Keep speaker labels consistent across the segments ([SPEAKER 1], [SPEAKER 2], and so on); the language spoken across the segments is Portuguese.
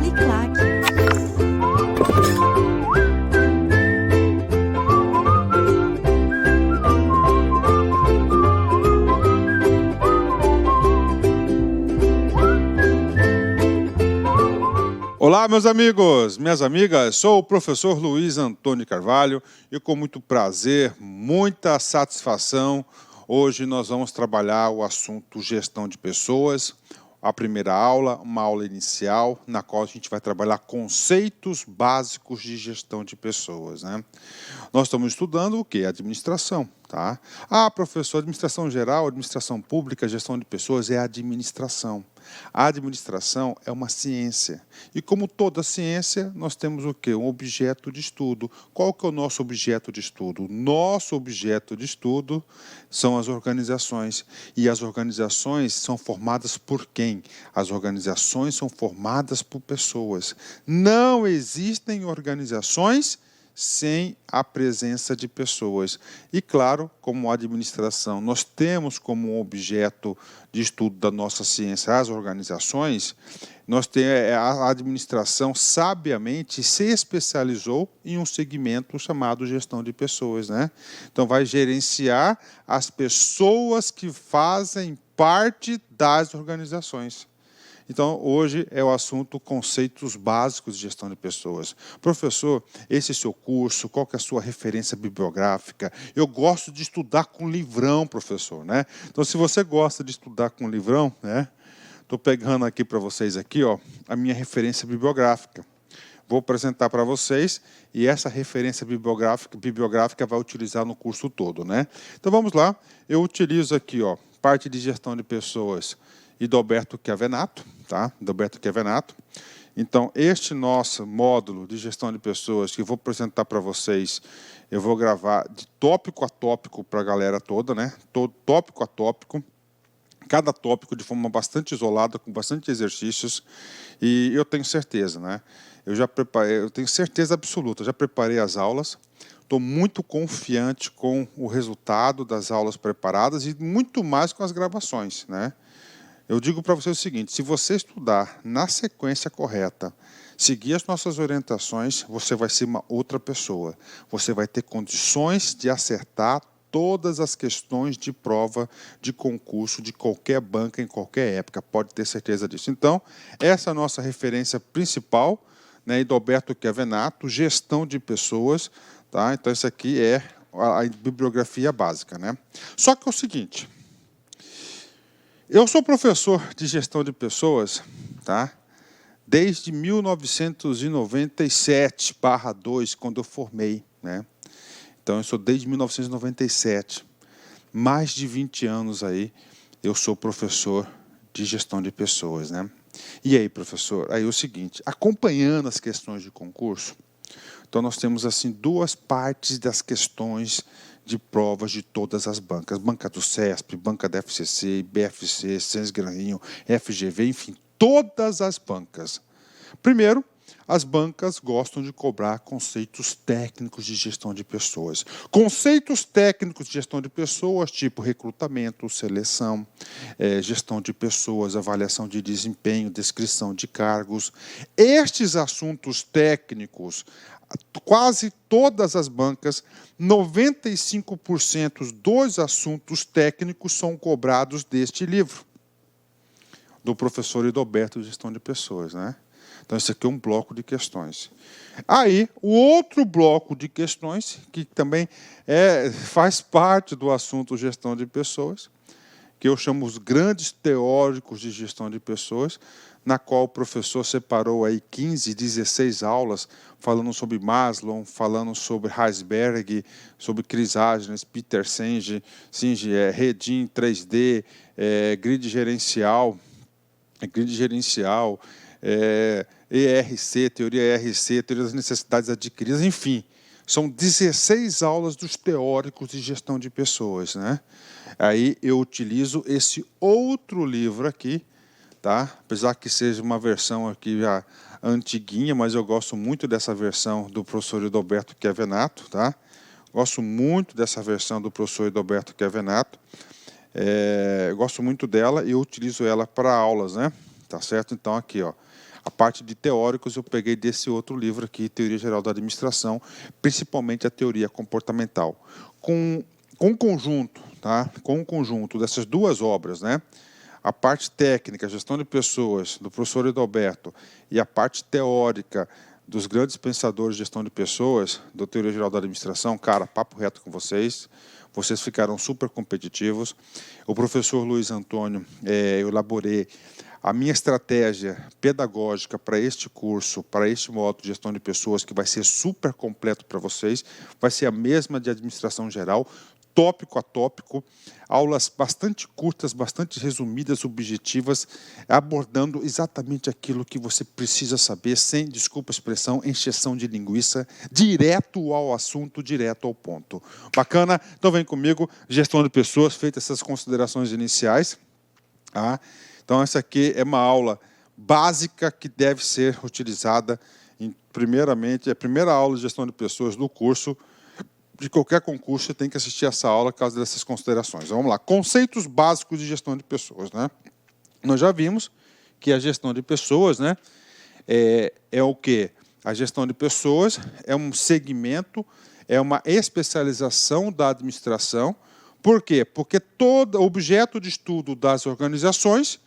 [SPEAKER 1] Uniclac.
[SPEAKER 2] Olá, meus amigos, minhas amigas, sou o professor Luiz Antônio Carvalho e com muito prazer, muita satisfação, hoje nós vamos trabalhar o assunto gestão de pessoas. A primeira aula, uma aula inicial, na qual a gente vai trabalhar conceitos básicos de gestão de pessoas, né? Nós estamos estudando o quê? Administração, tá? Ah, professor, administração geral, administração pública, gestão de pessoas é administração. A administração é uma ciência. E como toda ciência, nós temos o quê? Um objeto de estudo. Qual que é o nosso objeto de estudo? Nosso objeto de estudo são as organizações. E as organizações são formadas por quem? As organizações são formadas por pessoas. Não existem organizações sem a presença de pessoas. E, claro, como administração, nós temos como objeto de estudo da nossa ciência as organizações, a administração, sabiamente, se especializou em um segmento chamado gestão de pessoas, né? Então, vai gerenciar as pessoas que fazem parte das organizações. Então, hoje é o assunto conceitos básicos de gestão de pessoas. Professor, esse é o seu curso, qual que é a sua referência bibliográfica? Eu gosto de estudar com livrão, professor, né? Então, se você gosta de estudar com livrão, né? Estou pegando aqui para vocês aqui, ó, a minha referência bibliográfica. Vou apresentar para vocês e essa referência bibliográfica vai utilizar no curso todo, né? Então, vamos lá. Eu utilizo aqui, ó, parte de gestão de pessoas e do Alberto Chiavenato, tá? Do Alberto Chiavenato. Então, este nosso módulo de gestão de pessoas que eu vou apresentar para vocês, eu vou gravar de tópico a tópico para a galera toda, né? Todo tópico a tópico, cada tópico de forma bastante isolada, com bastante exercícios, e eu tenho certeza, né? Eu tenho certeza absoluta, já preparei as aulas, estou muito confiante com o resultado das aulas preparadas e muito mais com as gravações, né? Eu digo para você o seguinte, se você estudar na sequência correta, seguir as nossas orientações, você vai ser uma outra pessoa. Você vai ter condições de acertar todas as questões de prova, de concurso, de qualquer banca, em qualquer época. Pode ter certeza disso. Então, essa é a nossa referência principal, né, do Alberto Chiavenato, gestão de pessoas. Tá? Então, isso aqui é a bibliografia básica, né? Só que é o seguinte... Eu sou professor de gestão de pessoas, tá? Desde 1997/2, quando eu formei, né? Então, eu sou desde 1997. Mais de 20 anos aí, eu sou professor de gestão de pessoas, né? E aí, professor? Aí é o seguinte, acompanhando as questões de concurso, então nós temos assim duas partes das questões de provas de todas as bancas. Banca do CESP, banca da FCC, BFC, Sesgranrinho, FGV, enfim, todas as bancas. Primeiro, as bancas gostam de cobrar conceitos técnicos de gestão de pessoas. Conceitos técnicos de gestão de pessoas, tipo recrutamento, seleção, gestão de pessoas, avaliação de desempenho, descrição de cargos. Estes assuntos técnicos, quase todas as bancas, 95% dos assuntos técnicos são cobrados deste livro, do professor Edoberto de Gestão de Pessoas, né? Então, esse aqui é um bloco de questões. Aí, o outro bloco de questões, que também faz parte do assunto gestão de pessoas, que eu chamo os grandes teóricos de gestão de pessoas, na qual o professor separou aí 15, 16 aulas, falando sobre Maslow, falando sobre Herzberg, sobre Chrysagenes, Peter Senge, Redin 3D, grid gerencial, ERC, teoria ERC, teoria das necessidades adquiridas, enfim, são 16 aulas dos teóricos de gestão de pessoas, né? Aí eu utilizo esse outro livro aqui, tá? Apesar que seja uma versão aqui já antiguinha, mas eu gosto muito dessa versão do professor Edoberto Chiavenato, tá? Gosto muito dessa versão do professor Edoberto Chiavenato. Eu gosto muito dela e eu utilizo ela para aulas, né? Tá certo? Então, aqui, ó. A parte de teóricos eu peguei desse outro livro aqui, Teoria Geral da Administração, principalmente a teoria comportamental. Com o conjunto, tá? Com o conjunto dessas duas obras, né? A parte técnica, gestão de pessoas, do professor Edalberto, e a parte teórica dos grandes pensadores de gestão de pessoas, do Teoria Geral da Administração, cara, papo reto com vocês. Vocês ficaram super competitivos. O professor Luiz Antônio, eu elaborei a minha estratégia pedagógica para este curso, para este módulo de gestão de pessoas, que vai ser super completo para vocês, vai ser a mesma de administração geral, tópico a tópico, aulas bastante curtas, bastante resumidas, objetivas, abordando exatamente aquilo que você precisa saber, sem, desculpa a expressão, encheção de linguiça, direto ao assunto, direto ao ponto. Bacana? Então vem comigo, gestão de pessoas, feitas essas considerações iniciais. Tá? Então essa aqui é uma aula básica que deve ser utilizada, primeiramente, é a primeira aula de gestão de pessoas do curso. De qualquer concurso, você tem que assistir essa aula por causa dessas considerações. Vamos lá. Conceitos básicos de gestão de pessoas, né? Nós já vimos que a gestão de pessoas, né, é o quê? A gestão de pessoas é um segmento, é uma especialização da administração. Por quê? Porque todo objeto de estudo das organizações,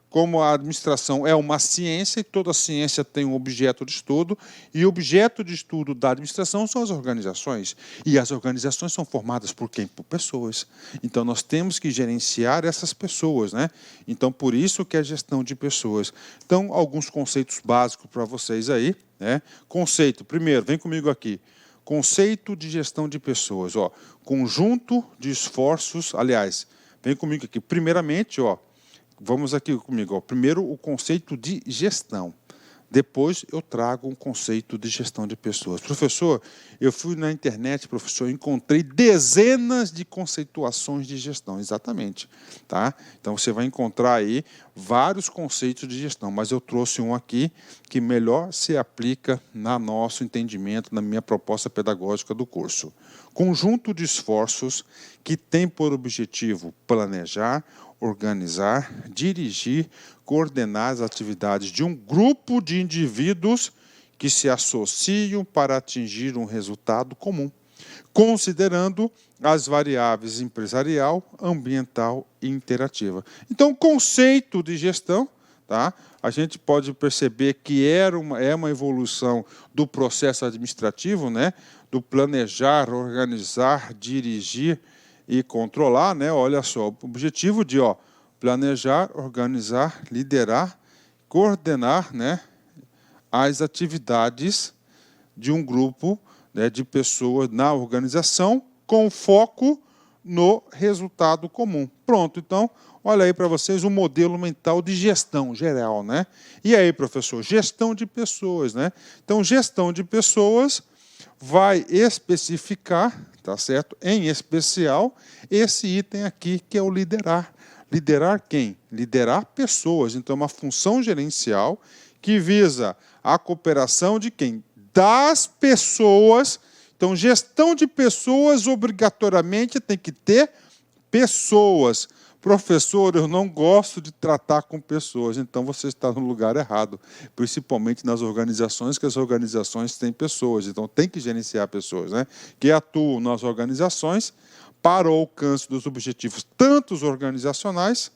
[SPEAKER 2] como a administração é uma ciência, e toda ciência tem um objeto de estudo, e o objeto de estudo da administração são as organizações. E as organizações são formadas por quem? Por pessoas. Então, nós temos que gerenciar essas pessoas, né? Então, por isso que é gestão de pessoas. Então, alguns conceitos básicos para vocês aí, né? Conceito, primeiro, vem comigo aqui. Conceito de gestão de pessoas, ó. Conjunto de esforços, aliás, vem comigo aqui. Primeiramente, ó, vamos aqui comigo. Ó. Primeiro, o conceito de gestão. Depois, eu trago um conceito de gestão de pessoas. Professor, eu fui na internet, professor, encontrei dezenas de conceituações de gestão. Exatamente. Tá? Então, você vai encontrar aí vários conceitos de gestão, mas eu trouxe um aqui que melhor se aplica no nosso entendimento, na minha proposta pedagógica do curso. Conjunto de esforços que tem por objetivo planejar, organizar, dirigir, coordenar as atividades de um grupo de indivíduos que se associam para atingir um resultado comum, considerando as variáveis empresarial, ambiental e interativa. Então, o conceito de gestão, tá? A gente pode perceber que é uma evolução do processo administrativo, né? Do planejar, organizar, dirigir e controlar, né? Olha só, o objetivo de planejar, organizar, liderar, coordenar, né, as atividades de um grupo, né, de pessoas na organização com foco no resultado comum. Pronto, então, olha aí para vocês o modelo mental de gestão geral, né? E aí, professor, gestão de pessoas, né? Então, gestão de pessoas vai especificar, tá certo? Em especial, esse item aqui, que é o liderar. Liderar quem? Liderar pessoas. Então, é uma função gerencial que visa a cooperação de quem? Das pessoas. Então, gestão de pessoas, obrigatoriamente, tem que ter pessoas. Professor, eu não gosto de tratar com pessoas, então você está no lugar errado, principalmente nas organizações, que as organizações têm pessoas, então tem que gerenciar pessoas, né, que atuam nas organizações para o alcance dos objetivos, tanto organizacionais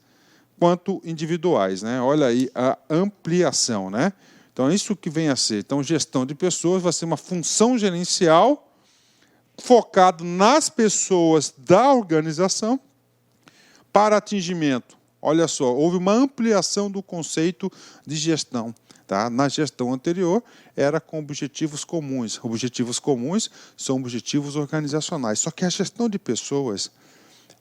[SPEAKER 2] quanto individuais, né? Olha aí a ampliação, né? Então, é isso que vem a ser. Então, gestão de pessoas vai ser uma função gerencial focado nas pessoas da organização para atingimento. Olha só, houve uma ampliação do conceito de gestão. Tá? Na gestão anterior, era com objetivos comuns. Objetivos comuns são objetivos organizacionais. Só que a gestão de pessoas,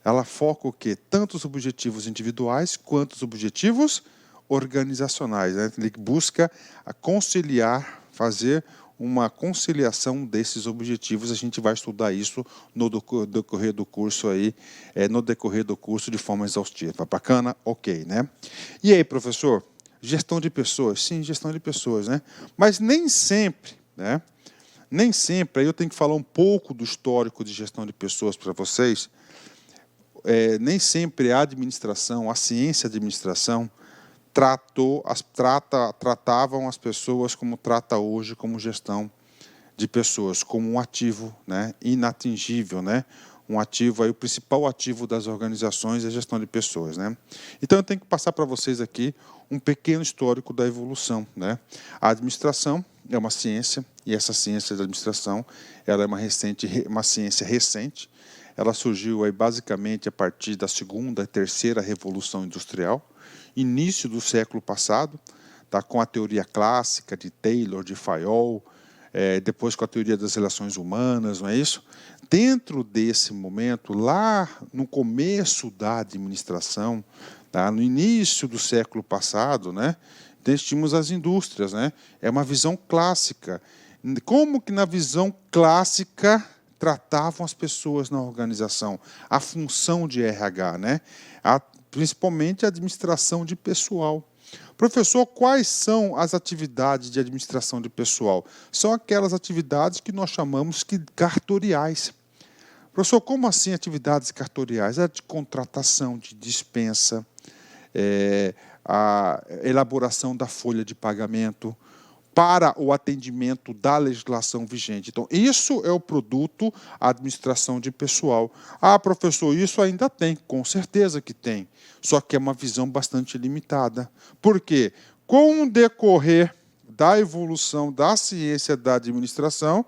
[SPEAKER 2] ela foca o quê? Tanto os objetivos individuais quanto os objetivos organizacionais. Né? Ele busca conciliar, fazer uma conciliação desses objetivos. A gente vai estudar isso no decorrer do curso aí, no decorrer do curso de forma exaustiva. Bacana? Ok, né? E aí, professor? Gestão de pessoas? Sim, gestão de pessoas, né? Mas nem sempre, né? Nem sempre, aí eu tenho que falar um pouco do histórico de gestão de pessoas para vocês. Nem sempre a administração, a ciência de administração, tratavam as pessoas como trata hoje, como gestão de pessoas, como um ativo, né, inatingível, né? Um ativo, aí, o principal ativo das organizações é a gestão de pessoas, né? Então, eu tenho que passar para vocês aqui um pequeno histórico da evolução, né? A administração é uma ciência, e essa ciência da administração ela é uma ciência recente. Ela surgiu aí, basicamente a partir da segunda e terceira revolução industrial, início do século passado, tá, com a teoria clássica de Taylor, de Fayol, depois com a teoria das relações humanas, não é isso? Dentro desse momento, lá no começo da administração, tá, no início do século passado, né, nós tínhamos as indústrias, né? É uma visão clássica. Como que na visão clássica tratavam as pessoas na organização? A função de RH, né? Principalmente a administração de pessoal. Professor, quais são as atividades de administração de pessoal? São aquelas atividades que nós chamamos de cartoriais. Professor, como assim atividades cartoriais? É de contratação, de dispensa, a elaboração da folha de pagamento, para o atendimento da legislação vigente. Então, isso é o produto administração de pessoal. Ah, professor, isso ainda tem. Com certeza que tem. Só que é uma visão bastante limitada. Por quê? Com o decorrer da evolução da ciência da administração,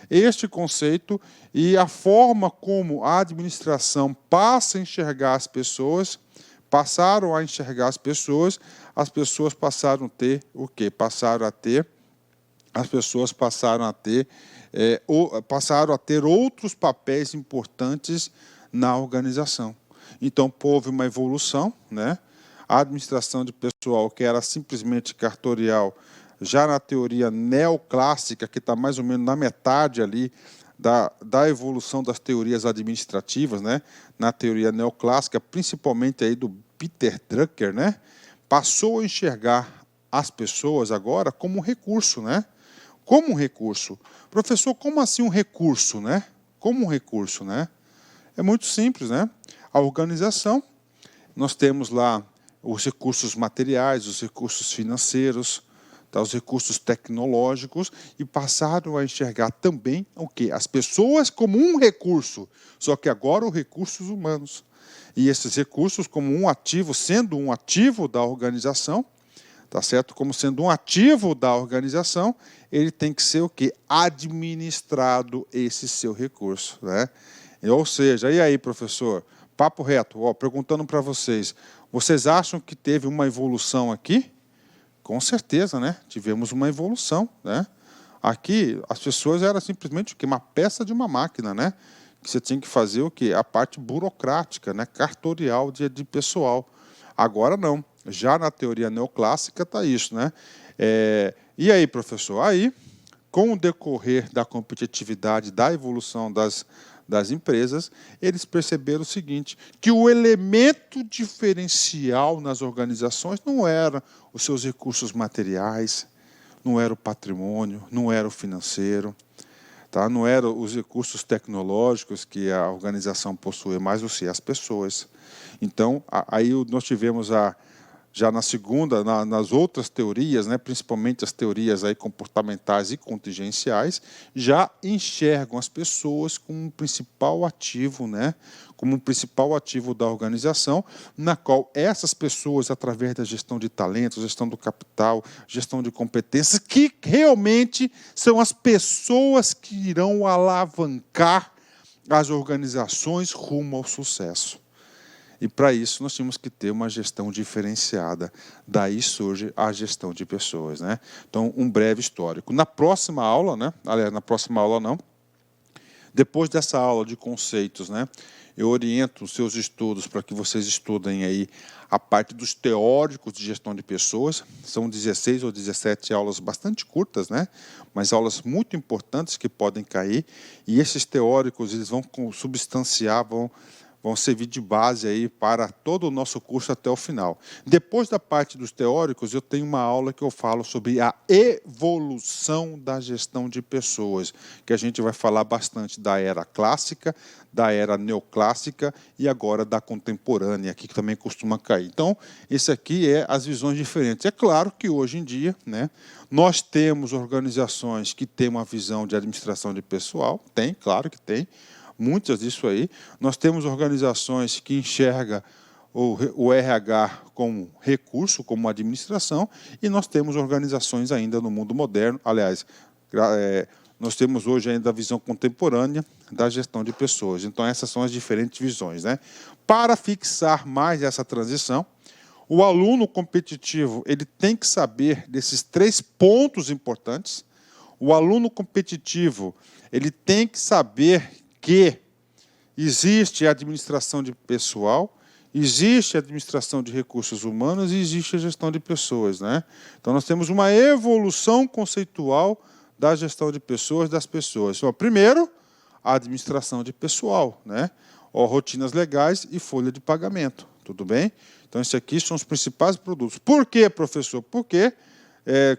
[SPEAKER 2] este conceito e a forma como a administração passa a enxergar as pessoas, passaram a enxergar as pessoas passaram a ter o quê? As pessoas passaram a ter outros papéis importantes na organização. Então, houve uma evolução, né? A administração de pessoal, que era simplesmente cartorial, já na teoria neoclássica, que está mais ou menos na metade ali da evolução das teorias administrativas, né? Na teoria neoclássica, principalmente aí do Peter Drucker, né? Passou a enxergar as pessoas agora como um recurso, né? Como um recurso. Professor, como assim um recurso, né? Como um recurso, né? É muito simples, né? A organização, nós temos lá os recursos materiais, os recursos financeiros, tá, os recursos tecnológicos, e passaram a enxergar também o quê? As pessoas como um recurso, só que agora os recursos humanos. E esses recursos como um ativo, sendo um ativo da organização, tá certo? Como sendo um ativo da organização, ele tem que ser o quê? Administrado esse seu recurso, né? Ou seja, e aí, professor? Papo reto, perguntando para vocês, vocês acham que teve uma evolução aqui? Com certeza, né? Tivemos uma evolução, né? Aqui, as pessoas eram simplesmente o quê? Uma peça de uma máquina, né? Que você tinha que fazer o quê? A parte burocrática, né? Cartorial de pessoal. Agora não. Já na teoria neoclássica está isso, né? E aí, professor? Aí, com o decorrer da competitividade, da evolução das empresas, eles perceberam o seguinte, que o elemento diferencial nas organizações não era os seus recursos materiais, não era o patrimônio, não era o financeiro, tá? Não eram os recursos tecnológicos que a organização possui, mas as pessoas. Então, aí nós tivemos já na segunda, nas outras teorias, né, principalmente as teorias aí comportamentais e contingenciais, já enxergam as pessoas como um principal ativo, né, como um principal ativo da organização, na qual essas pessoas, através da gestão de talentos, gestão do capital, gestão de competências, que realmente são as pessoas que irão alavancar as organizações rumo ao sucesso. E para isso nós tínhamos que ter uma gestão diferenciada. Daí surge a gestão de pessoas, né? Então, um breve histórico. Na próxima aula, né? Aliás, na próxima aula não. Depois dessa aula de conceitos, né? Eu oriento os seus estudos para que vocês estudem aí a parte dos teóricos de gestão de pessoas. São 16 ou 17 aulas bastante curtas, né? Mas aulas muito importantes que podem cair. E esses teóricos eles vão substanciar, vão servir de base aí para todo o nosso curso até o final. Depois da parte dos teóricos, eu tenho uma aula que eu falo sobre a evolução da gestão de pessoas, que a gente vai falar bastante da era clássica, da era neoclássica e agora da contemporânea, que também costuma cair. Então, esse aqui é as visões diferentes. É claro que hoje em dia, né, nós temos organizações que têm uma visão de administração de pessoal, tem, claro que tem, muitas disso aí. Nós temos organizações que enxergam o RH como recurso, como administração, e nós temos organizações ainda no mundo moderno, aliás, nós temos hoje ainda a visão contemporânea da gestão de pessoas. Então, essas são as diferentes visões, né? Para fixar mais essa transição, o aluno competitivo ele tem que saber desses 3 pontos importantes. O aluno competitivo ele tem que saber que existe a administração de pessoal, existe a administração de recursos humanos e existe a gestão de pessoas, né? Então, nós temos uma evolução conceitual da gestão de pessoas, das pessoas. Então, primeiro, a administração de pessoal, né? Rotinas legais e folha de pagamento, tudo bem? Então, esses aqui são os principais produtos. Por quê, professor? Porque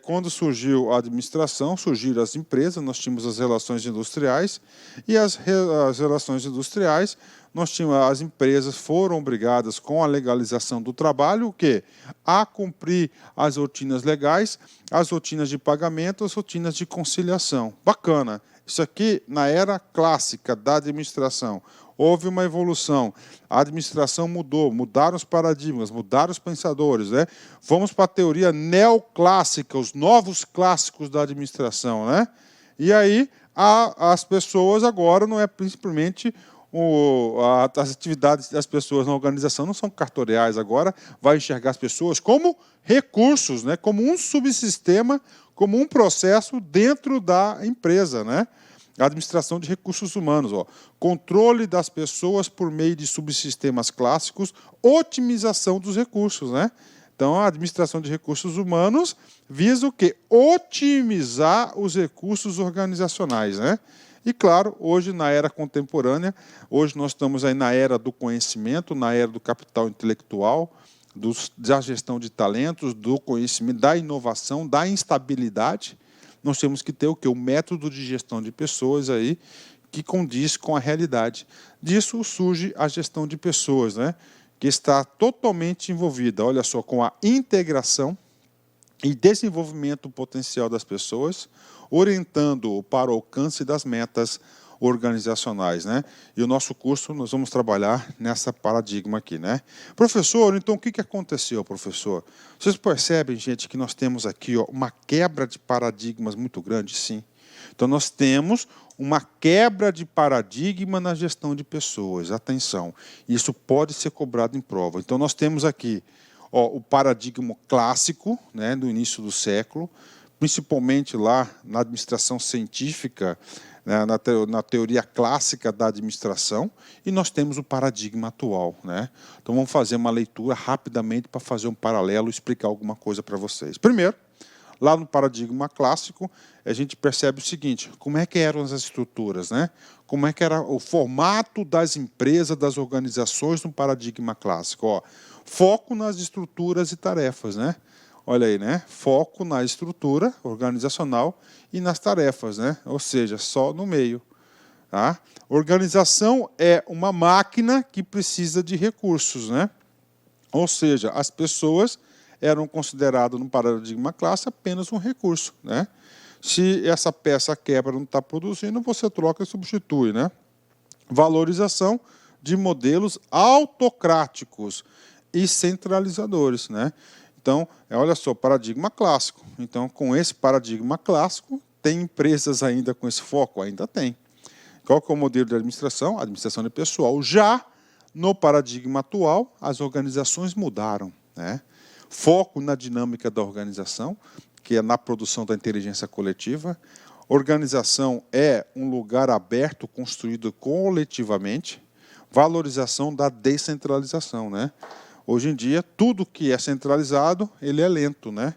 [SPEAKER 2] quando surgiu a administração, surgiram as empresas, nós tínhamos as relações industriais, e as relações industriais, nós tínhamos, as empresas foram obrigadas, com a legalização do trabalho, o quê? A cumprir as rotinas legais, as rotinas de pagamento, as rotinas de conciliação. Bacana. Isso aqui, na era clássica da administração, houve uma evolução, a administração mudou, mudaram os paradigmas, mudaram os pensadores, né? Vamos para a teoria neoclássica, os novos clássicos da administração, né? E aí, as pessoas agora não é principalmente as atividades das pessoas na organização não são cartoriais agora, vai enxergar as pessoas como recursos, né? Como um subsistema, como um processo dentro da empresa, né? A administração de recursos humanos, controle das pessoas por meio de subsistemas clássicos, otimização dos recursos, né? Então, a administração de recursos humanos visa o quê? Otimizar os recursos organizacionais, né? E, claro, hoje, na era contemporânea, hoje nós estamos aí na era do conhecimento, na era do capital intelectual, da gestão de talentos, do conhecimento, da inovação, da instabilidade. Nós temos que ter o quê? O método de gestão de pessoas aí que condiz com a realidade. Disso surge a gestão de pessoas, né? Que está totalmente envolvida, olha só, com a integração e desenvolvimento potencial das pessoas, orientando para o alcance das metas organizacionais, né? E o nosso curso, nós vamos trabalhar nessa paradigma aqui, né? Professor, então o que aconteceu, professor? Vocês percebem, gente, que nós temos aqui uma quebra de paradigmas muito grande? Sim. Então, nós temos uma quebra de paradigma na gestão de pessoas. Atenção, isso pode ser cobrado em prova. Então, nós temos aqui o paradigma clássico, né, do início do século, principalmente lá na administração científica, né, na teoria clássica da administração, e nós temos o paradigma atual, né? Então, vamos fazer uma leitura rapidamente para fazer um paralelo e explicar alguma coisa para vocês. Primeiro, lá no paradigma clássico, a gente percebe o seguinte, como é que eram as estruturas, né? Como é que era o formato das empresas, das organizações no paradigma clássico? Foco nas estruturas e tarefas, né? Olha aí, né? Foco na estrutura organizacional e nas tarefas, né? Ou seja, só no meio. Tá? Organização é uma máquina que precisa de recursos, né? Ou seja, as pessoas eram consideradas no paradigma clássico apenas um recurso, né? Se essa peça quebra, não está produzindo, você troca e substitui, né? Valorização de modelos autocráticos e centralizadores, né? Então, olha só, paradigma clássico. Então, com esse paradigma clássico, tem empresas ainda com esse foco? Ainda tem. Qual que é o modelo de administração? Administração de pessoal. Já no paradigma atual, as organizações mudaram, né? Foco na dinâmica da organização, que é na produção da inteligência coletiva. Organização é um lugar aberto, construído coletivamente. Valorização da descentralização, né? Hoje em dia, tudo que é centralizado, ele é lento, né?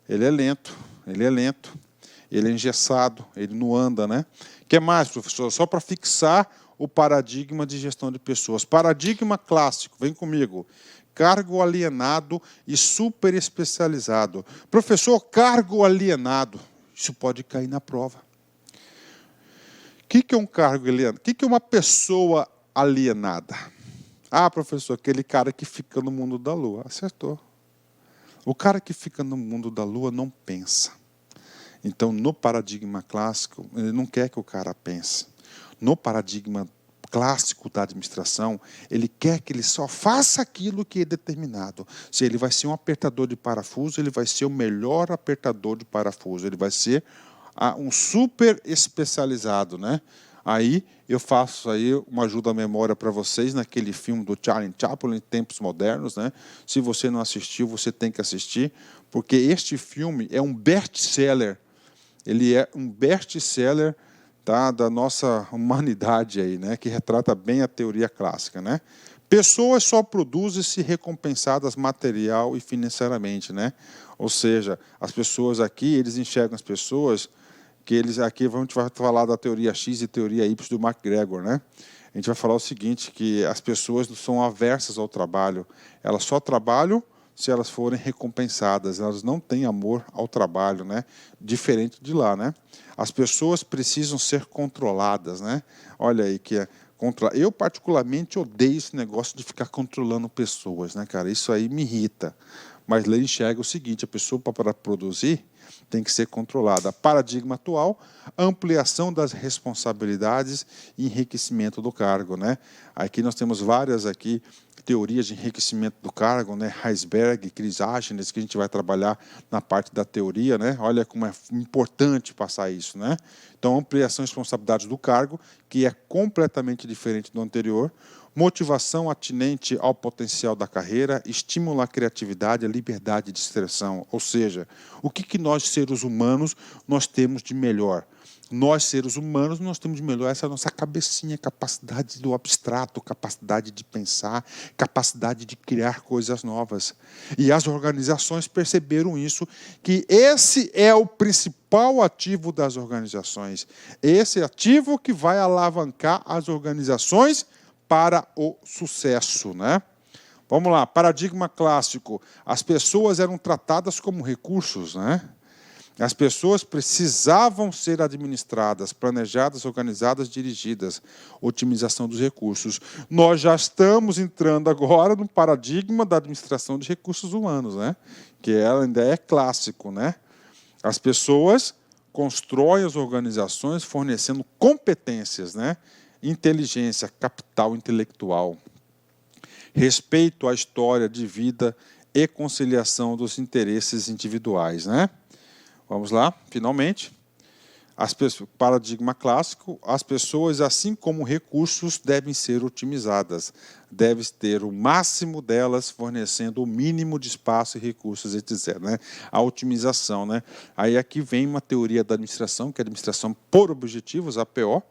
[SPEAKER 2] Ele é lento, ele é engessado, ele não anda, né? O que mais, professor? Só para fixar o paradigma de gestão de pessoas. Paradigma clássico, vem comigo. Cargo alienado e super especializado. Professor, cargo alienado. Isso pode cair na prova. O que é um cargo alienado? O que é uma pessoa alienada? Ah, professor, aquele cara que fica no mundo da lua. Acertou. O cara que fica no mundo da lua não pensa. Então, no paradigma clássico, ele não quer que o cara pense. No paradigma clássico da administração, ele quer que ele só faça aquilo que é determinado. Se ele vai ser um apertador de parafuso, ele vai ser o melhor apertador de parafuso. Ele vai ser um super especializado, né? Aí eu faço aí uma ajuda à memória para vocês naquele filme do Charlie Chaplin, Tempos Modernos, né? Se você não assistiu, você tem que assistir, porque este filme é um best-seller. Ele é um best-seller, tá, da nossa humanidade aí, né? Que retrata bem a teoria clássica, né? Pessoas só produzem se recompensadas material e financeiramente, né? Ou seja, as pessoas aqui, eles enxergam as pessoas que eles aqui, a gente vai falar da teoria X e teoria Y do MacGregor, né? A gente vai falar o seguinte, que as pessoas não são aversas ao trabalho, elas só trabalham se elas forem recompensadas, elas não têm amor ao trabalho, né? Diferente de lá, né? As pessoas precisam ser controladas, né? Olha aí que eu particularmente odeio esse negócio de ficar controlando pessoas, né, cara? Isso aí me irrita. Mas ele enxerga o seguinte, a pessoa para produzir tem que ser controlada. Paradigma atual, ampliação das responsabilidades e enriquecimento do cargo, né? Aqui nós temos várias aqui teorias de enriquecimento do cargo, né? Heisberg, Crisógenes, que a gente vai trabalhar na parte da teoria, né? Olha como é importante passar isso, né? Então, ampliação e responsabilidades do cargo, que é completamente diferente do anterior. Motivação atinente ao potencial da carreira, estímulo à criatividade, à liberdade de expressão. Ou seja, o que nós, seres humanos, nós temos de melhor? Nós, seres humanos, nós temos de melhor essa nossa cabecinha, capacidade do abstrato, capacidade de pensar, capacidade de criar coisas novas. E as organizações perceberam isso, que esse é o principal ativo das organizações. Esse ativo que vai alavancar as organizações para o sucesso, né? Vamos lá, paradigma clássico. As pessoas eram tratadas como recursos, né? As pessoas precisavam ser administradas, planejadas, organizadas, dirigidas. Otimização dos recursos. Nós já estamos entrando agora no paradigma da administração de recursos humanos, né? Que ela ainda é clássico, né? As pessoas constroem as organizações fornecendo competências, né? Inteligência, capital intelectual, respeito à história de vida e conciliação dos interesses individuais, né? Vamos lá, finalmente. Paradigma clássico, as pessoas, assim como recursos, devem ser otimizadas. Deve ter o máximo delas, fornecendo o mínimo de espaço e recursos, etc. Né? A otimização. Né? Aí aqui vem uma teoria da administração, que é a administração por objetivos, APO,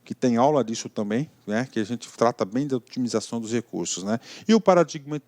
[SPEAKER 2] que tem aula disso também, né? Que a gente trata bem da otimização dos recursos. Né? E o paradigma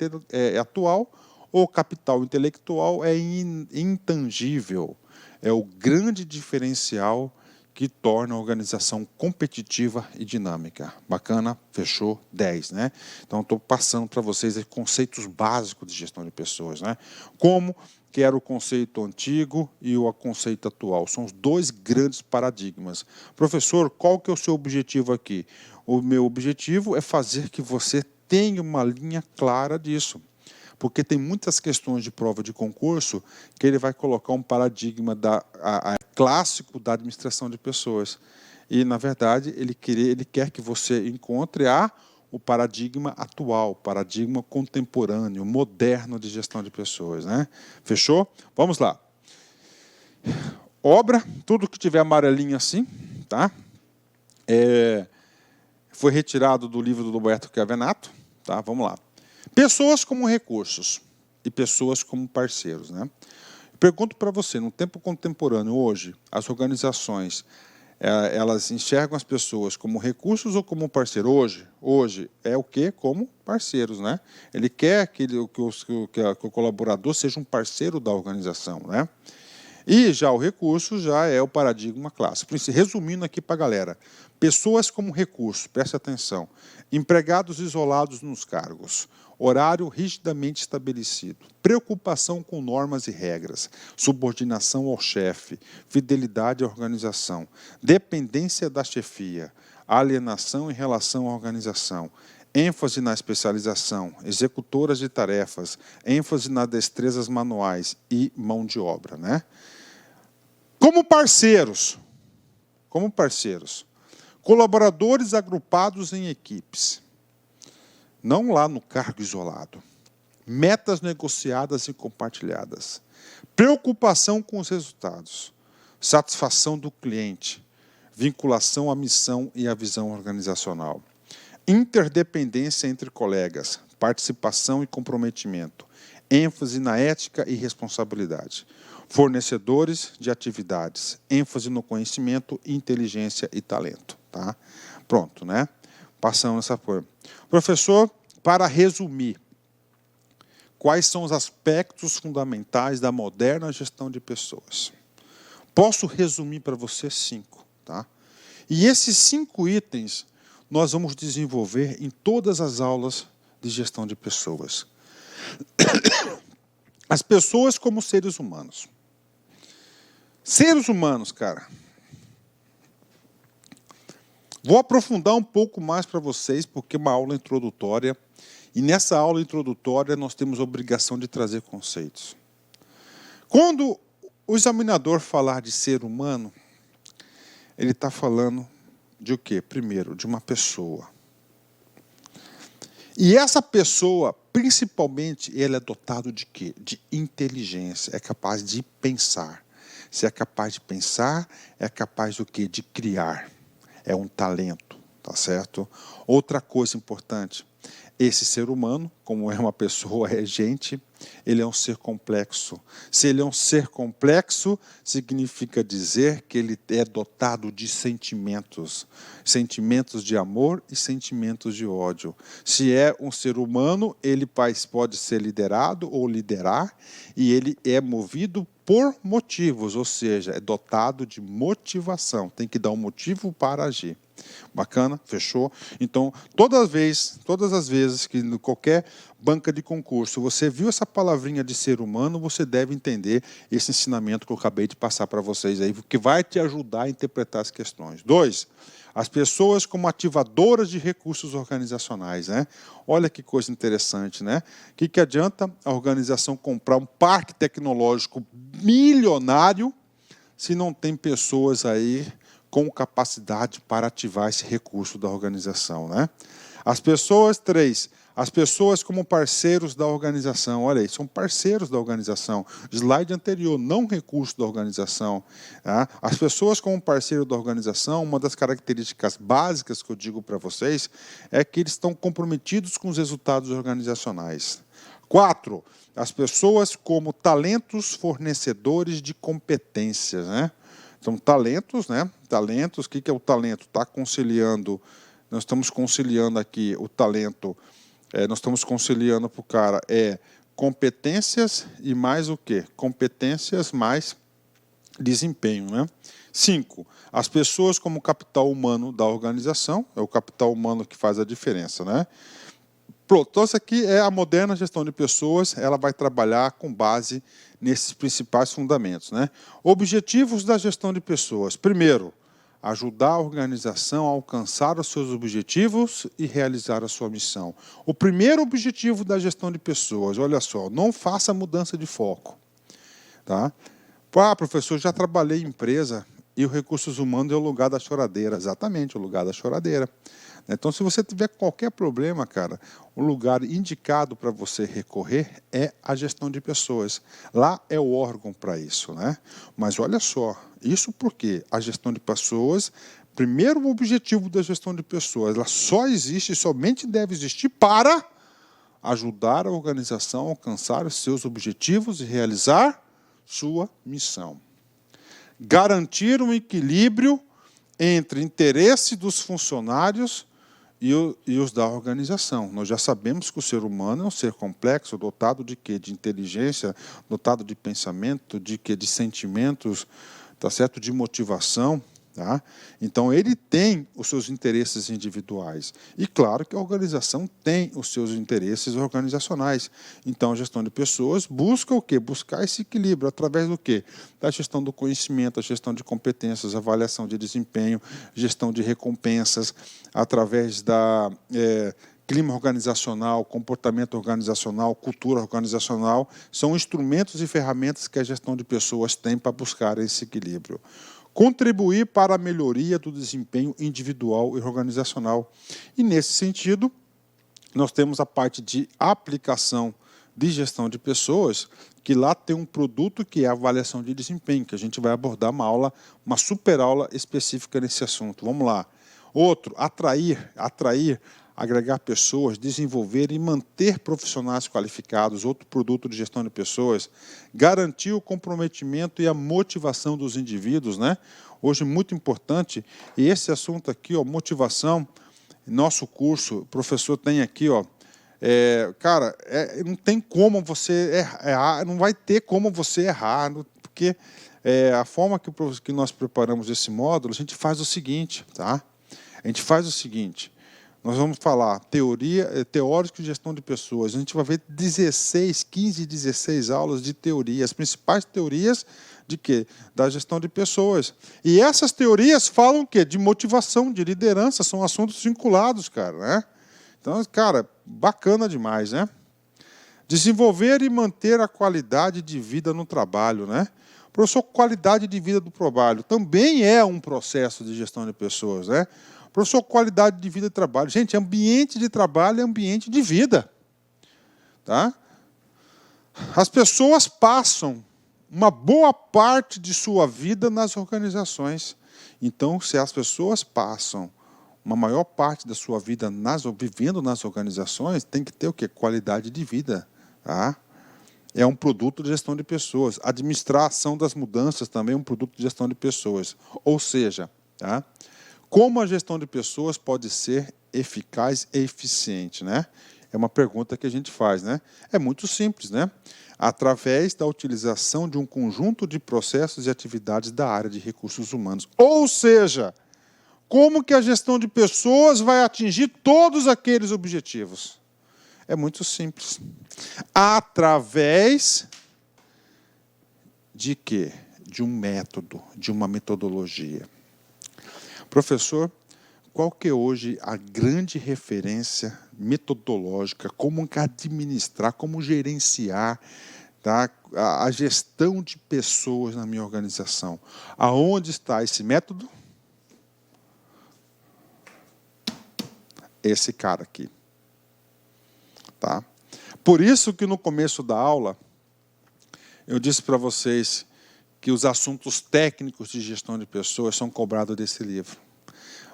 [SPEAKER 2] atual, o capital intelectual é intangível. É o grande diferencial que torna a organização competitiva e dinâmica. Bacana, fechou 10, né? Então, estou passando para vocês conceitos básicos de gestão de pessoas, né? Como que era o conceito antigo e o conceito atual. São os dois grandes paradigmas. Professor, qual que é o seu objetivo aqui? O meu objetivo é fazer que você tenha uma linha clara disso. Porque tem muitas questões de prova de concurso que ele vai colocar um paradigma clássico da administração de pessoas. E, na verdade, ele quer que você encontre o paradigma atual, paradigma contemporâneo, moderno de gestão de pessoas. Né? Fechou? Vamos lá. Obra, tudo que tiver amarelinho assim, tá? Foi retirado do livro do Roberto Chiavenato. Tá? Vamos lá. Pessoas como recursos e pessoas como parceiros. Né? Pergunto para você, no tempo contemporâneo, hoje, as organizações, elas enxergam as pessoas como recursos ou como parceiros? Hoje é o quê? Como parceiros. Né? Ele quer que o colaborador seja um parceiro da organização. Né? E já o recurso já é o paradigma clássico. Resumindo aqui para a galera, pessoas como recurso, preste atenção, empregados isolados nos cargos, horário rigidamente estabelecido, preocupação com normas e regras, subordinação ao chefe, fidelidade à organização, dependência da chefia, alienação em relação à organização, ênfase na especialização, executoras de tarefas, ênfase nas destrezas manuais e mão de obra, né? Como parceiros, colaboradores agrupados em equipes, não lá no cargo isolado, metas negociadas e compartilhadas, preocupação com os resultados, satisfação do cliente, vinculação à missão e à visão organizacional, interdependência entre colegas, participação e comprometimento, ênfase na ética e responsabilidade, fornecedores de atividades, ênfase no conhecimento, inteligência e talento. Tá? Pronto, né? Passamos essa forma. Professor, para resumir, quais são os aspectos fundamentais da moderna gestão de pessoas? Posso resumir para você 5. Tá? E esses 5 itens nós vamos desenvolver em todas as aulas de gestão de pessoas. As pessoas como seres humanos. Seres humanos, cara. Vou aprofundar um pouco mais para vocês, porque é uma aula introdutória. E nessa aula introdutória nós temos a obrigação de trazer conceitos. Quando o examinador falar de ser humano, ele está falando de o quê? Primeiro, de uma pessoa. E essa pessoa, principalmente, ele é dotado de quê? De inteligência, é capaz de pensar. Se é capaz de pensar, é capaz do quê? De criar. É um talento, tá certo? Outra coisa importante, esse ser humano, como é uma pessoa, é gente, ele é um ser complexo. Se ele é um ser complexo, significa dizer que ele é dotado de sentimentos. Sentimentos de amor e sentimentos de ódio. Se é um ser humano, ele pode ser liderado ou liderar, e ele é movido por motivos, ou seja, é dotado de motivação. Tem que dar um motivo para agir. Bacana? Fechou? Então, todas as vezes que em qualquer banca de concurso você viu essa palavrinha de ser humano, você deve entender esse ensinamento que eu acabei de passar para vocês aí, que vai te ajudar a interpretar as questões. 2, as pessoas como ativadoras de recursos organizacionais, né? Olha que coisa interessante, né? O que adianta a organização comprar um parque tecnológico milionário se não tem pessoas aí com capacidade para ativar esse recurso da organização, né? As pessoas, 3, as pessoas como parceiros da organização. Olha aí, são parceiros da organização. Slide anterior, não recurso da organização. Tá? As pessoas como parceiro da organização, uma das características básicas que eu digo para vocês é que eles estão comprometidos com os resultados organizacionais. 4, as pessoas como talentos fornecedores de competências, né? Então, talentos, né? Talentos, o que é o talento? Está conciliando, nós estamos conciliando aqui o talento, nós estamos conciliando para o cara competências e mais o quê? Competências mais desempenho, né? 5, as pessoas como capital humano da organização, é o capital humano que faz a diferença, né? Pronto, então essa aqui é a moderna gestão de pessoas, ela vai trabalhar com base nesses principais fundamentos, né? Objetivos da gestão de pessoas. Primeiro, ajudar a organização a alcançar os seus objetivos e realizar a sua missão. O primeiro objetivo da gestão de pessoas, olha só, não faça mudança de foco. Tá? Professor, já trabalhei em empresa e o recursos humanos é o lugar da choradeira. Exatamente, o lugar da choradeira. Então, se você tiver qualquer problema, cara, o lugar indicado para você recorrer é a gestão de pessoas. Lá é o órgão para isso, né? Mas olha só, isso porque a gestão de pessoas, primeiro objetivo da gestão de pessoas, ela só existe, somente deve existir para ajudar a organização a alcançar os seus objetivos e realizar sua missão. Garantir um equilíbrio entre interesse dos funcionários e os da organização. Nós já sabemos que o ser humano é um ser complexo, dotado de quê? De inteligência, dotado de pensamento, de quê? De sentimentos, tá certo? De motivação. Tá? Então, ele tem os seus interesses individuais. E, claro, que a organização tem os seus interesses organizacionais. Então, a gestão de pessoas busca o quê? Buscar esse equilíbrio através do quê? Da gestão do conhecimento, a gestão de competências, avaliação de desempenho, gestão de recompensas, através da clima organizacional, comportamento organizacional, cultura organizacional. São instrumentos e ferramentas que a gestão de pessoas tem para buscar esse equilíbrio. Contribuir para a melhoria do desempenho individual e organizacional. E, nesse sentido, nós temos a parte de aplicação de gestão de pessoas, que lá tem um produto que é a avaliação de desempenho, que a gente vai abordar uma super aula específica nesse assunto. Vamos lá. Outro, atrair, agregar pessoas, desenvolver e manter profissionais qualificados, outro produto de gestão de pessoas, garantir o comprometimento e a motivação dos indivíduos, né? Hoje, muito importante, e esse assunto aqui, ó, motivação, nosso curso, o professor tem aqui, ó, cara, não tem como você errar, não vai ter como você errar, porque a forma que nós preparamos esse módulo, a gente faz o seguinte, tá? A gente faz o seguinte, nós vamos falar teórico de gestão de pessoas. A gente vai ver 15, 16 aulas de teoria, as principais teorias de quê? Da gestão de pessoas. E essas teorias falam o quê? De motivação, de liderança, são assuntos vinculados, cara, né? Então, cara, bacana demais, né? Desenvolver e manter a qualidade de vida no trabalho, né? Professor, qualidade de vida do trabalho também é um processo de gestão de pessoas, né? Professor, qualidade de vida de trabalho. Gente, ambiente de trabalho é ambiente de vida. Tá? As pessoas passam uma boa parte de sua vida nas organizações. Então, se as pessoas passam uma maior parte da sua vida vivendo nas organizações, tem que ter o quê? Qualidade de vida. Tá? É um produto de gestão de pessoas. Administração das mudanças também é um produto de gestão de pessoas. Ou seja, tá? Como a gestão de pessoas pode ser eficaz e eficiente, né? É uma pergunta que a gente faz, né? É muito simples, né? Através da utilização de um conjunto de processos e atividades da área de recursos humanos. Ou seja, como que a gestão de pessoas vai atingir todos aqueles objetivos? É muito simples. Através de quê? De um método, de uma metodologia. Professor, qual que é hoje a grande referência metodológica, como administrar, como gerenciar, tá, a gestão de pessoas na minha organização? Aonde está esse método? Esse cara aqui. Tá? Por isso que no começo da aula, eu disse para vocês que os assuntos técnicos de gestão de pessoas são cobrados desse livro.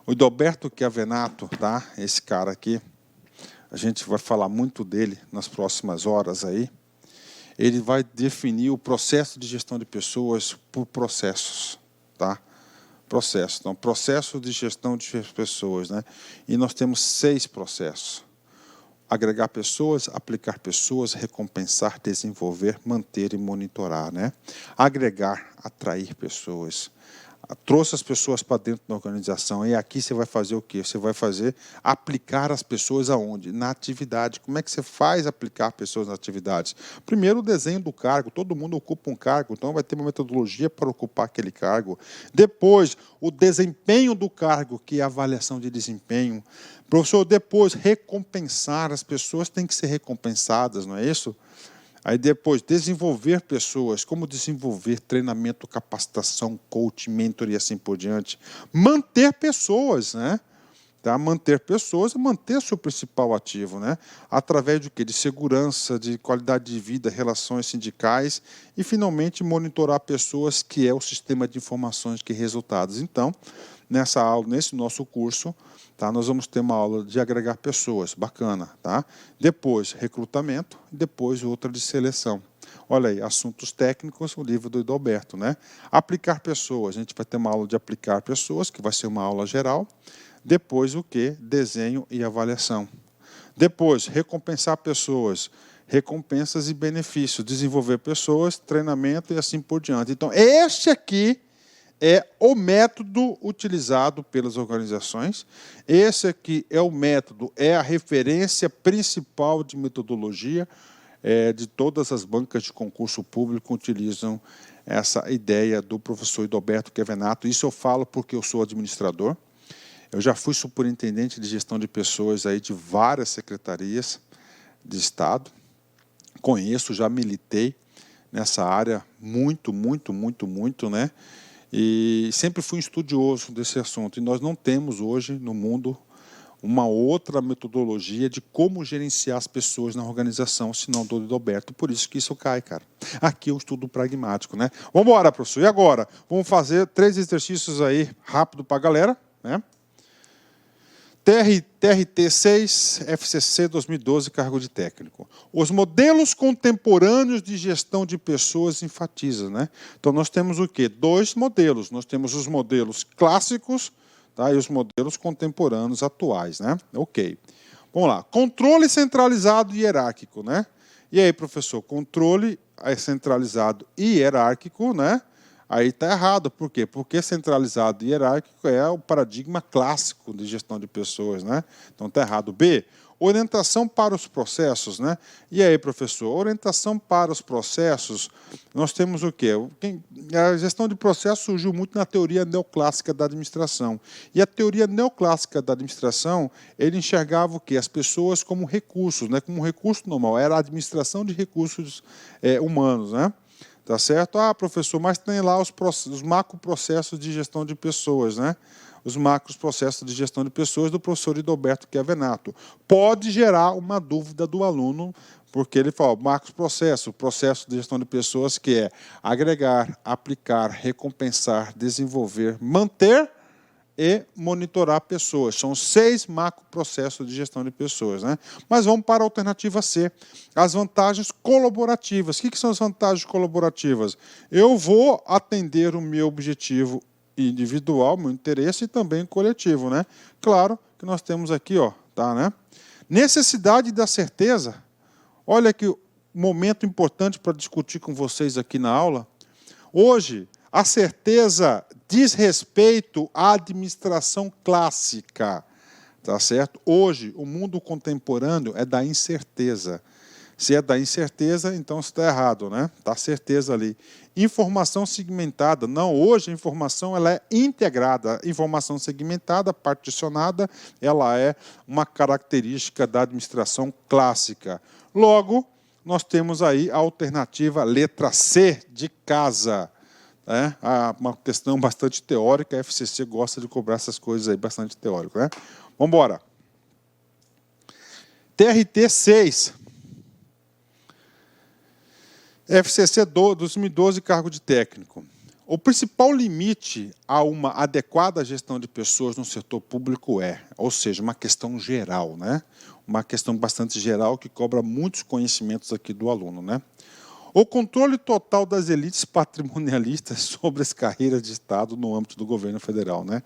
[SPEAKER 2] O Idalberto Chiavenato, tá? Esse cara aqui, a gente vai falar muito dele nas próximas horas aí. Ele vai definir o processo de gestão de pessoas por processos, tá? Processo. Então, processo de gestão de pessoas, né? E nós temos 6 processos. Agregar pessoas, aplicar pessoas, recompensar, desenvolver, manter e monitorar, né? Agregar, atrair pessoas. Trouxe as pessoas para dentro da organização. E aqui você vai fazer o quê? Você vai aplicar as pessoas aonde? Na atividade. Como é que você faz aplicar pessoas nas atividades? Primeiro, o desenho do cargo. Todo mundo ocupa um cargo, então vai ter uma metodologia para ocupar aquele cargo. Depois, o desempenho do cargo, que é a avaliação de desempenho. Professor, depois, recompensar. As pessoas têm que ser recompensadas, não é isso? Aí depois, desenvolver pessoas, como desenvolver treinamento, capacitação, coaching, mentor e assim por diante. Manter pessoas, né? Tá? Manter pessoas é manter seu principal ativo, né? Através de quê? De segurança, de qualidade de vida, relações sindicais e, finalmente, monitorar pessoas, que é o sistema de informações que resultados. Então, nessa aula, nesse nosso curso, tá, nós vamos ter uma aula de agregar pessoas, bacana, tá? Depois, recrutamento, depois outra de seleção. Olha aí, assuntos técnicos, o livro do Idalberto, né? Aplicar pessoas, a gente vai ter uma aula de aplicar pessoas, que vai ser uma aula geral. Depois, o quê? Desenho e avaliação. Depois, recompensar pessoas, recompensas e benefícios, desenvolver pessoas, treinamento e assim por diante. Então, este aqui é o método utilizado pelas organizações. Esse aqui é o método, é a referência principal de metodologia de todas as bancas de concurso público utilizam essa ideia do professor Idalberto Chiavenato. Isso eu falo porque eu sou administrador. Eu já fui superintendente de gestão de pessoas aí de várias secretarias de Estado. Conheço, já militei nessa área muito, né? E sempre fui um estudioso desse assunto. E nós não temos hoje no mundo uma outra metodologia de como gerenciar as pessoas na organização, senão do Idalberto. Por isso que isso cai, cara. Aqui é um estudo pragmático, né? Vamos embora, professor. E agora? Vamos fazer 3 exercícios aí rápido para a galera, né? TRT 6, FCC 2012, cargo de técnico. Os modelos contemporâneos de gestão de pessoas enfatiza, né? Então, nós temos o quê? 2 modelos. Nós temos os modelos clássicos, tá? E os modelos contemporâneos atuais, né? Ok. Vamos lá. Controle centralizado e hierárquico, né? E aí, professor, controle centralizado e hierárquico, né? Aí está errado. Por quê? Porque centralizado e hierárquico é o paradigma clássico de gestão de pessoas, né? Então está errado. B, orientação para os processos, né? E aí, professor, orientação para os processos, nós temos o quê? A gestão de processos surgiu muito na teoria neoclássica da administração. E a teoria neoclássica da administração, ele enxergava o quê? As pessoas como recursos, né? Como um recurso normal. Era a administração de recursos humanos, né? Tá certo? Ah, professor, mas tem lá os macroprocessos de gestão de pessoas, né? Os macroprocessos de gestão de pessoas do professor Idalberto Chiavenato. Pode gerar uma dúvida do aluno, porque ele fala, macroprocesso, processo de gestão de pessoas, que é agregar, aplicar, recompensar, desenvolver, manter e monitorar pessoas. São 6 macroprocessos de gestão de pessoas, né? Mas vamos para a alternativa C, as vantagens colaborativas. O que são as vantagens colaborativas? Eu vou atender o meu objetivo individual, meu interesse e também coletivo, né? Claro que nós temos aqui, ó, tá, né? Necessidade da certeza. Olha que momento importante para discutir com vocês aqui na aula. Hoje, a certeza diz respeito à administração clássica, tá certo? Hoje, o mundo contemporâneo é da incerteza. Se é da incerteza, então está errado, né? Está certeza ali. Informação segmentada. Não, hoje a informação ela é integrada. Informação segmentada, particionada, ela é uma característica da administração clássica. Logo, nós temos aí a alternativa letra C de casa. Uma questão bastante teórica, a FCC gosta de cobrar essas coisas aí, bastante teórico, né? Vamos embora. TRT 6. FCC 2012, cargo de técnico. O principal limite a uma adequada gestão de pessoas no setor público ou seja, uma questão geral, né? Uma questão bastante geral que cobra muitos conhecimentos aqui do aluno, né? O controle total das elites patrimonialistas sobre as carreiras de Estado no âmbito do governo federal, né?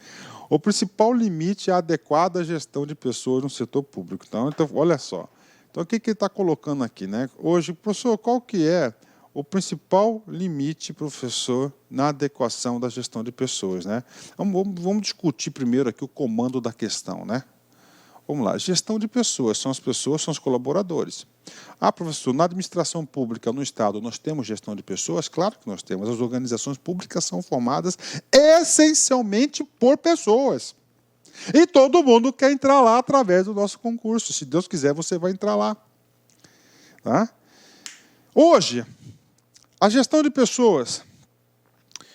[SPEAKER 2] O principal limite é a adequada gestão de pessoas no setor público. Então olha só. Então, o que ele está colocando aqui, né? Hoje, professor, qual que é o principal limite, professor, na adequação da gestão de pessoas, né? Vamos discutir primeiro aqui o comando da questão, né? Vamos lá, gestão de pessoas, são os colaboradores. Ah, professor, na administração pública, no Estado, nós temos gestão de pessoas? Claro que nós temos. As organizações públicas são formadas essencialmente por pessoas. E todo mundo quer entrar lá através do nosso concurso. Se Deus quiser, você vai entrar lá. Tá? Hoje, a gestão de pessoas,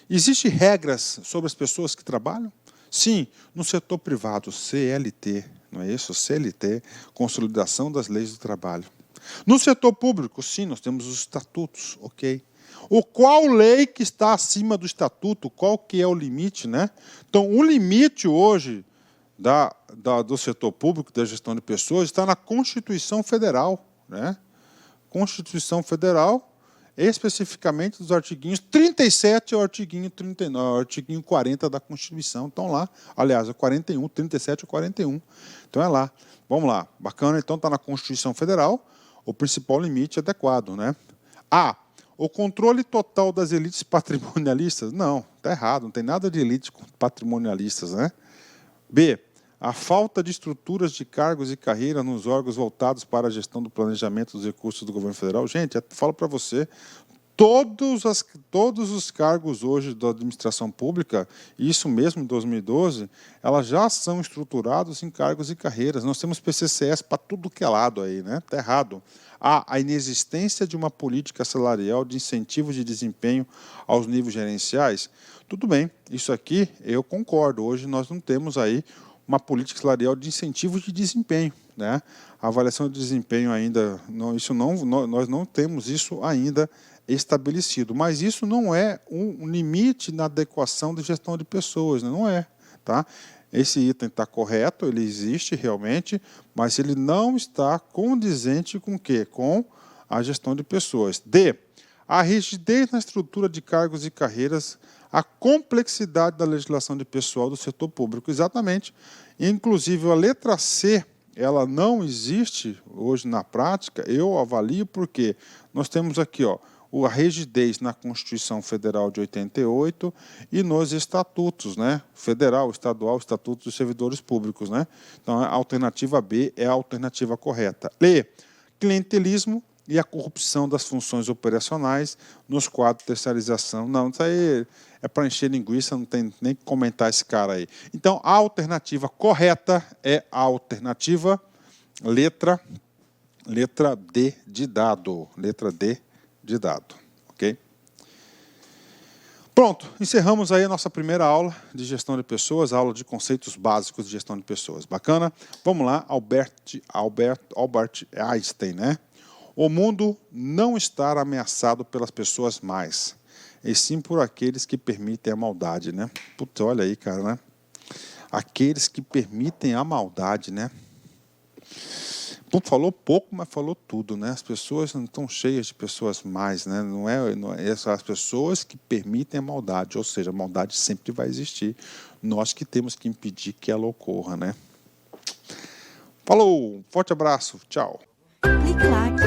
[SPEAKER 2] existem regras sobre as pessoas que trabalham? Sim, no setor privado, CLT, não é isso? CLT, Consolidação das Leis do Trabalho. No setor público, sim, nós temos os estatutos, ok? Qual lei que está acima do estatuto? Qual que é o limite, né? Então, o limite hoje do setor público, da gestão de pessoas, está na Constituição Federal, né? Constituição Federal, especificamente dos artiguinhos 37 ao artiguinho 39, ao artiguinho 40 da Constituição. Estão lá, aliás, o 41, 37 e 41. Então é lá. Vamos lá, bacana. Então está na Constituição Federal, o principal limite adequado, né? A. O controle total das elites patrimonialistas? Não, está errado, não tem nada de elites patrimonialistas, né? B. A falta de estruturas de cargos e carreira nos órgãos voltados para a gestão do planejamento dos recursos do governo federal. Gente, eu falo para você, todos os cargos hoje da administração pública, isso mesmo em 2012, elas já são estruturados em cargos e carreiras. Nós temos PCCS para tudo que é lado aí, né? Está errado. A inexistência de uma política salarial de incentivo de desempenho aos níveis gerenciais. Tudo bem, isso aqui eu concordo. Hoje nós não temos aí uma política salarial de incentivo de desempenho, né? A avaliação de desempenho ainda, nós não temos isso ainda estabelecido, mas isso não é um limite na adequação de gestão de pessoas, né? Não é, tá? Esse item está correto, ele existe realmente, mas ele não está condizente com o quê? Com a gestão de pessoas. D. A rigidez na estrutura de cargos e carreiras, a complexidade da legislação de pessoal do setor público. Exatamente. Inclusive, a letra C, ela não existe hoje na prática, eu avalio porque nós temos aqui, ó, a rigidez na Constituição Federal de 88 e nos estatutos, né? Federal, estadual, estatutos dos servidores públicos, né? Então, a alternativa B é a alternativa correta. E. Clientelismo e a corrupção das funções operacionais nos quadros de terceirização. Não, isso aí é para encher linguiça, não tem nem que comentar esse cara aí. Então, a alternativa correta é a alternativa letra D de dado. Letra D de dado, ok? Pronto, encerramos aí a nossa primeira aula de gestão de pessoas, aula de conceitos básicos de gestão de pessoas. Bacana? Vamos lá, Albert Einstein, né? O mundo não está ameaçado pelas pessoas más, e sim por aqueles que permitem a maldade, né? Puta, olha aí, cara, né? Aqueles que permitem a maldade, né? Falou pouco, mas falou tudo, né? As pessoas não estão cheias de pessoas más, né? Não é as pessoas que permitem a maldade, ou seja, a maldade sempre vai existir. Nós que temos que impedir que ela ocorra, né? Falou, forte abraço, tchau.
[SPEAKER 1] Clique like.